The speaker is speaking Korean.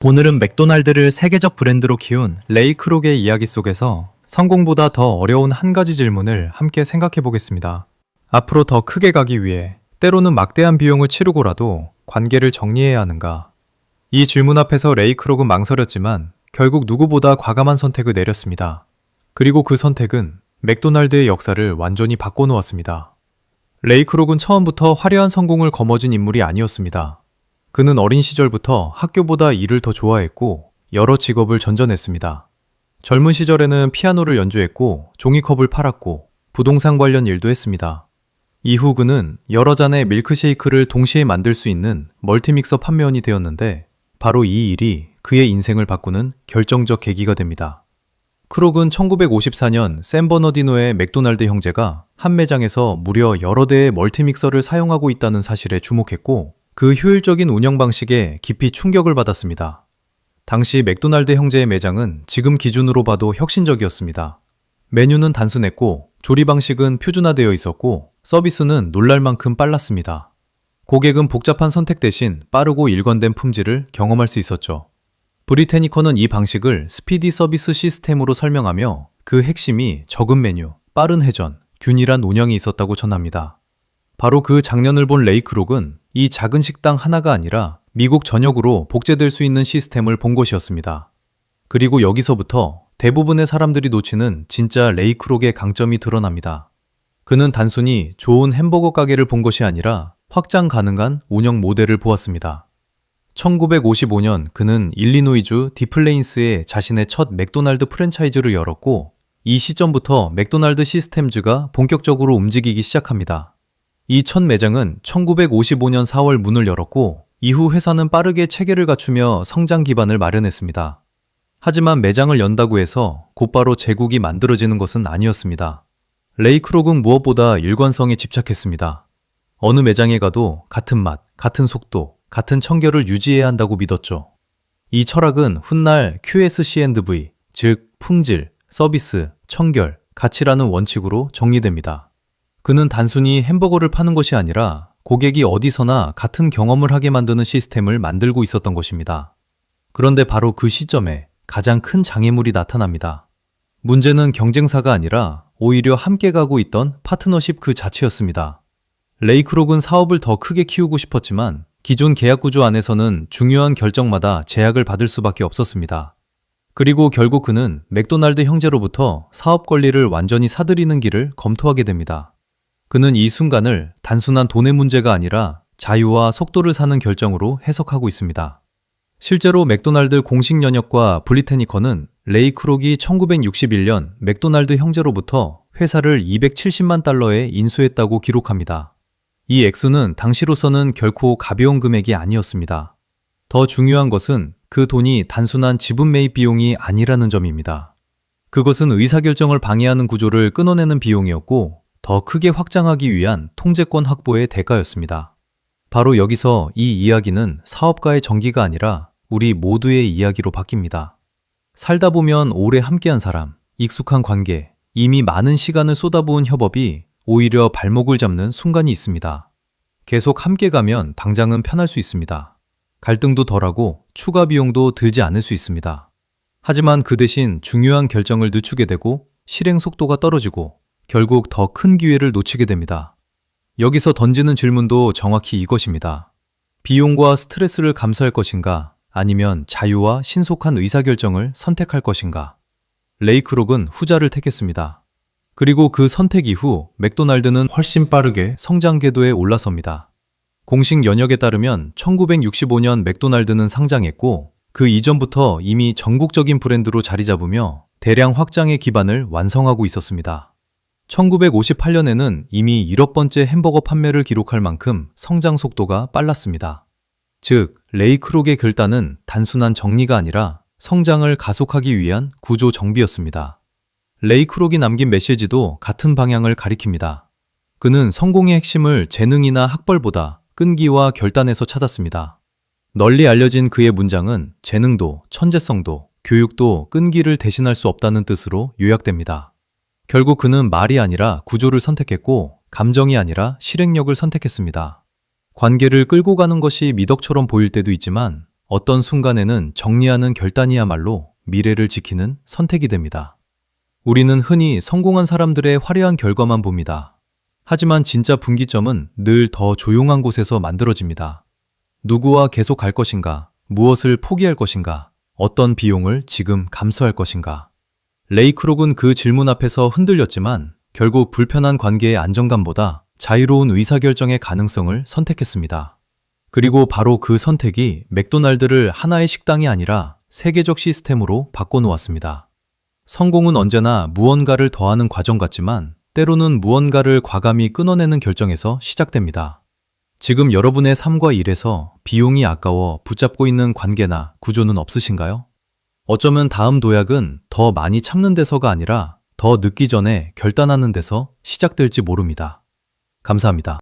오늘은 맥도날드를 세계적 브랜드로 키운 레이 크록의 이야기 속에서 성공보다 더 어려운 한 가지 질문을 함께 생각해 보겠습니다. 앞으로 더 크게 가기 위해 때로는 막대한 비용을 치르고라도 관계를 정리해야 하는가? 이 질문 앞에서 레이 크록은 망설였지만 결국 누구보다 과감한 선택을 내렸습니다. 그리고 그 선택은 맥도날드의 역사를 완전히 바꿔놓았습니다. 레이 크록은 처음부터 화려한 성공을 거머쥔 인물이 아니었습니다. 그는 어린 시절부터 학교보다 일을 더 좋아했고 여러 직업을 전전했습니다. 젊은 시절에는 피아노를 연주했고 종이컵을 팔았고 부동산 관련 일도 했습니다. 이후 그는 여러 잔의 밀크쉐이크를 동시에 만들 수 있는 멀티믹서 판매원이 되었는데 바로 이 일이 그의 인생을 바꾸는 결정적 계기가 됩니다. 크록은 1954년 샌 버너디노의 맥도날드 형제가 한 매장에서 무려 여러 대의 멀티믹서를 사용하고 있다는 사실에 주목했고 그 효율적인 운영 방식에 깊이 충격을 받았습니다. 당시 맥도날드 형제의 매장은 지금 기준으로 봐도 혁신적이었습니다. 메뉴는 단순했고 조리 방식은 표준화되어 있었고 서비스는 놀랄 만큼 빨랐습니다. 고객은 복잡한 선택 대신 빠르고 일관된 품질을 경험할 수 있었죠. 브리테니커는 이 방식을 스피디 서비스 시스템으로 설명하며 그 핵심이 적은 메뉴, 빠른 회전, 균일한 운영이 있었다고 전합니다. 바로 그 장면을 본 레이 크록은 이 작은 식당 하나가 아니라 미국 전역으로 복제될 수 있는 시스템을 본 것이었습니다. 그리고 여기서부터 대부분의 사람들이 놓치는 진짜 레이 크록의 강점이 드러납니다. 그는 단순히 좋은 햄버거 가게를 본 것이 아니라 확장 가능한 운영 모델을 보았습니다. 1955년 그는 일리노이주 디플레인스에 자신의 첫 맥도날드 프랜차이즈를 열었고 이 시점부터 맥도날드 시스템즈가 본격적으로 움직이기 시작합니다. 이 첫 매장은 1955년 4월 문을 열었고 이후 회사는 빠르게 체계를 갖추며 성장 기반을 마련했습니다. 하지만 매장을 연다고 해서 곧바로 제국이 만들어지는 것은 아니었습니다. 레이 크록은 무엇보다 일관성에 집착했습니다. 어느 매장에 가도 같은 맛, 같은 속도, 같은 청결을 유지해야 한다고 믿었죠. 이 철학은 훗날 QSC&V, 즉 품질, 서비스, 청결, 가치라는 원칙으로 정리됩니다. 그는 단순히 햄버거를 파는 것이 아니라 고객이 어디서나 같은 경험을 하게 만드는 시스템을 만들고 있었던 것입니다. 그런데 바로 그 시점에 가장 큰 장애물이 나타납니다. 문제는 경쟁사가 아니라 오히려 함께 가고 있던 파트너십 그 자체였습니다. 레이 크록은 사업을 더 크게 키우고 싶었지만 기존 계약 구조 안에서는 중요한 결정마다 제약을 받을 수밖에 없었습니다. 그리고 결국 그는 맥도날드 형제로부터 사업 권리를 완전히 사들이는 길을 검토하게 됩니다. 그는 이 순간을 단순한 돈의 문제가 아니라 자유와 속도를 사는 결정으로 해석하고 있습니다. 실제로 맥도날드 공식 연역과 브리테니커는 레이 크록이 1961년 맥도날드 형제로부터 회사를 270만 달러에 인수했다고 기록합니다. 이 액수는 당시로서는 결코 가벼운 금액이 아니었습니다. 더 중요한 것은 그 돈이 단순한 지분 매입 비용이 아니라는 점입니다. 그것은 의사결정을 방해하는 구조를 끊어내는 비용이었고 더 크게 확장하기 위한 통제권 확보의 대가였습니다. 바로 여기서 이 이야기는 사업가의 전기가 아니라 우리 모두의 이야기로 바뀝니다. 살다 보면 오래 함께한 사람, 익숙한 관계, 이미 많은 시간을 쏟아부은 협업이 오히려 발목을 잡는 순간이 있습니다. 계속 함께 가면 당장은 편할 수 있습니다. 갈등도 덜하고 추가 비용도 들지 않을 수 있습니다. 하지만 그 대신 중요한 결정을 늦추게 되고 실행 속도가 떨어지고 결국 더 큰 기회를 놓치게 됩니다. 여기서 던지는 질문도 정확히 이것입니다. 비용과 스트레스를 감수할 것인가 아니면 자유와 신속한 의사결정을 선택할 것인가? 레이 크록은 후자를 택했습니다. 그리고 그 선택 이후 맥도날드는 훨씬 빠르게 성장 궤도에 올라섭니다. 공식 연역에 따르면 1965년 맥도날드는 상장했고 그 이전부터 이미 전국적인 브랜드로 자리 잡으며 대량 확장의 기반을 완성하고 있었습니다. 1958년에는 이미 1억 번째 햄버거 판매를 기록할 만큼 성장 속도가 빨랐습니다. 즉, 레이 크록의 결단은 단순한 정리가 아니라 성장을 가속하기 위한 구조 정비였습니다. 레이 크록이 남긴 메시지도 같은 방향을 가리킵니다. 그는 성공의 핵심을 재능이나 학벌보다 끈기와 결단에서 찾았습니다. 널리 알려진 그의 문장은 재능도, 천재성도, 교육도 끈기를 대신할 수 없다는 뜻으로 요약됩니다. 결국 그는 말이 아니라 구조를 선택했고 감정이 아니라 실행력을 선택했습니다. 관계를 끌고 가는 것이 미덕처럼 보일 때도 있지만 어떤 순간에는 정리하는 결단이야말로 미래를 지키는 선택이 됩니다. 우리는 흔히 성공한 사람들의 화려한 결과만 봅니다. 하지만 진짜 분기점은 늘 더 조용한 곳에서 만들어집니다. 누구와 계속 갈 것인가? 무엇을 포기할 것인가? 어떤 비용을 지금 감수할 것인가? 레이 크록은 그 질문 앞에서 흔들렸지만 결국 불편한 관계의 안정감보다 자유로운 의사결정의 가능성을 선택했습니다. 그리고 바로 그 선택이 맥도날드를 하나의 식당이 아니라 세계적 시스템으로 바꿔놓았습니다. 성공은 언제나 무언가를 더하는 과정 같지만 때로는 무언가를 과감히 끊어내는 결정에서 시작됩니다. 지금 여러분의 삶과 일에서 비용이 아까워 붙잡고 있는 관계나 구조는 없으신가요? 어쩌면 다음 도약은 더 많이 참는 데서가 아니라 더 늦기 전에 결단하는 데서 시작될지 모릅니다. 감사합니다.